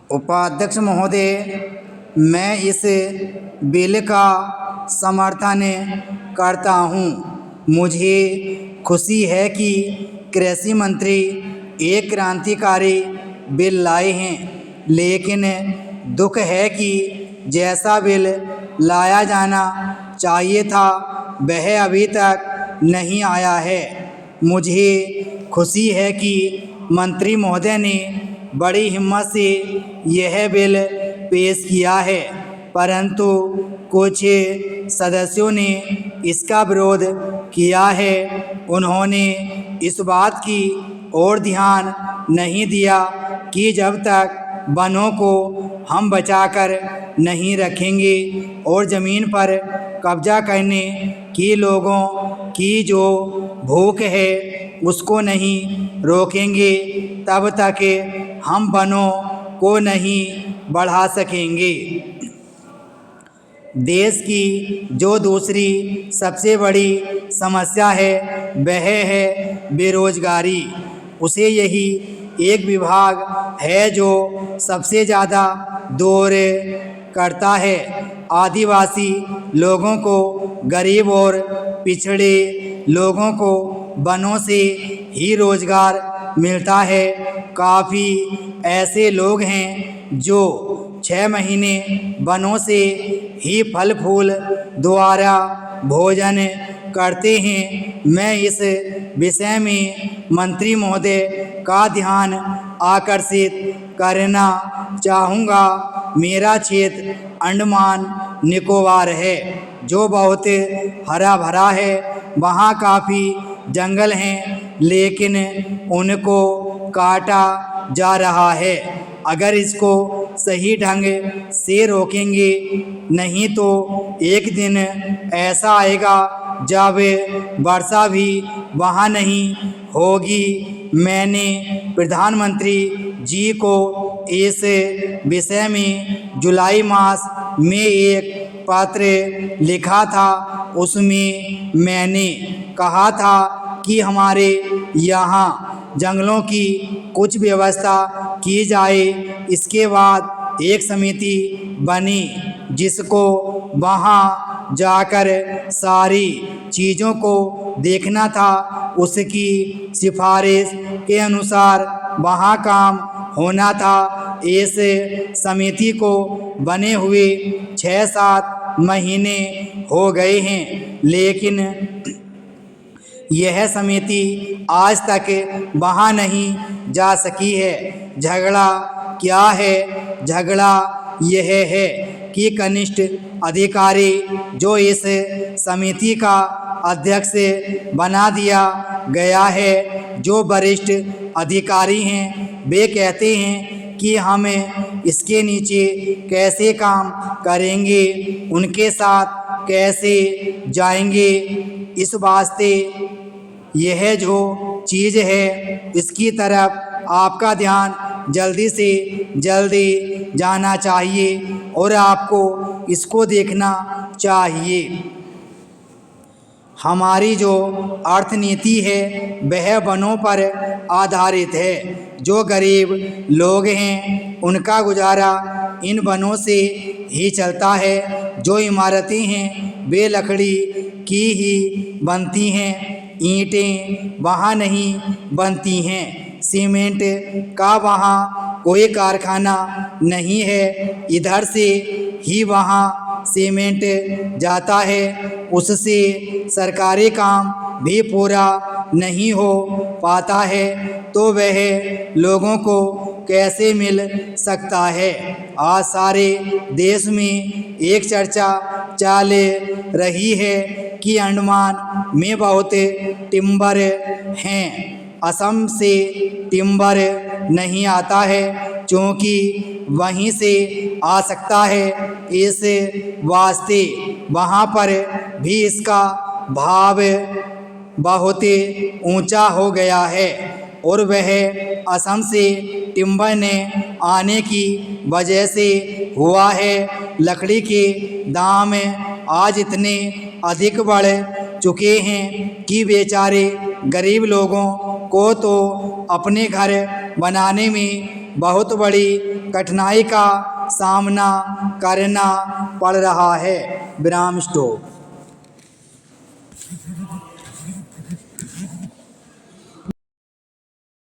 उपाध्यक्ष महोदय, मैं इस बिल का समर्थन करता हूं। मुझे खुशी है कि कृषि मंत्री एक क्रांतिकारी बिल लाए हैं, लेकिन दुख है कि जैसा बिल लाया जाना चाहिए था वह अभी तक नहीं आया है। मुझे खुशी है कि मंत्री महोदय ने बड़ी हिम्मत से यह बिल पेश किया है, परंतु कुछ सदस्यों ने इसका विरोध किया है। उन्होंने इस बात की ओर ध्यान नहीं दिया कि जब तक वनों को हम बचाकर नहीं रखेंगे और ज़मीन पर कब्जा करने की लोगों की जो भूख है उसको नहीं रोकेंगे, तब तक हम वनों को नहीं बढ़ा सकेंगे। देश की जो दूसरी सबसे बड़ी समस्या है वह है बेरोजगारी। उसे यही एक विभाग है जो सबसे ज़्यादा दूर करता है। आदिवासी लोगों को, गरीब और पिछड़े लोगों को वनों से ही रोजगार मिलता है। काफ़ी ऐसे लोग हैं जो 6 महीने वनों से ही फल फूल द्वारा भोजन करते हैं। मैं इस विषय में मंत्री महोदय का ध्यान आकर्षित करना चाहूँगा। मेरा क्षेत्र अंडमान निकोबार है जो बहुत हरा भरा है। वहाँ काफ़ी जंगल हैं, लेकिन उनको काटा जा रहा है। अगर इसको सही ढंग से रोकेंगे नहीं तो एक दिन ऐसा आएगा जब वर्षा भी वहाँ नहीं होगी। मैंने प्रधानमंत्री जी को इस विषय में जुलाई मास में एक पत्र लिखा था। उसमें मैंने कहा था कि हमारे यहाँ जंगलों की कुछ व्यवस्था की जाए। इसके बाद एक समिति बनी जिसको वहाँ जाकर सारी चीज़ों को देखना था। उसकी सिफारिश के अनुसार वहाँ काम होना था। इस समिति को बने हुए 6-7 महीने हो गए हैं, लेकिन यह समिति आज तक वहाँ नहीं जा सकी है। झगड़ा क्या है? झगड़ा यह है कि कनिष्ठ अधिकारी जो इस समिति का अध्यक्ष बना दिया गया है, जो वरिष्ठ अधिकारी हैं, वे कहते हैं कि हम इसके नीचे कैसे काम करेंगे, उनके साथ कैसे जाएंगे। इस वास्ते यह जो चीज़ है इसकी तरफ आपका ध्यान जल्दी से जल्दी जाना चाहिए और आपको इसको देखना चाहिए। हमारी जो अर्थनीति है वह वनों पर आधारित है। जो गरीब लोग हैं उनका गुजारा इन वनों से ही चलता है। जो इमारतें हैं वे लकड़ी की ही बनती हैं, ईंटें वहाँ नहीं बनती हैं, सीमेंट का वहाँ कोई कारखाना नहीं है। इधर से ही वहाँ सीमेंट जाता है, उससे सरकारी काम भी पूरा नहीं हो पाता है, तो वह लोगों को कैसे मिल सकता है। आज सारे देश में एक चर्चा चल रही है कि अंडमान में बहुत टिम्बर हैं। असम से टिम्बर नहीं आता है क्योंकि वहीं से आ सकता है। इस वास्ते वहाँ पर भी इसका भाव बहुत ऊंचा हो गया है और वह असम से टिम्बर ने आने की वजह से हुआ है। लकड़ी के दाम आज इतने अधिक बढ़ चुके हैं कि बेचारे गरीब लोगों को तो अपने घर बनाने में बहुत बड़ी कठिनाई का सामना करना पड़ रहा है। विराम स्टॉप।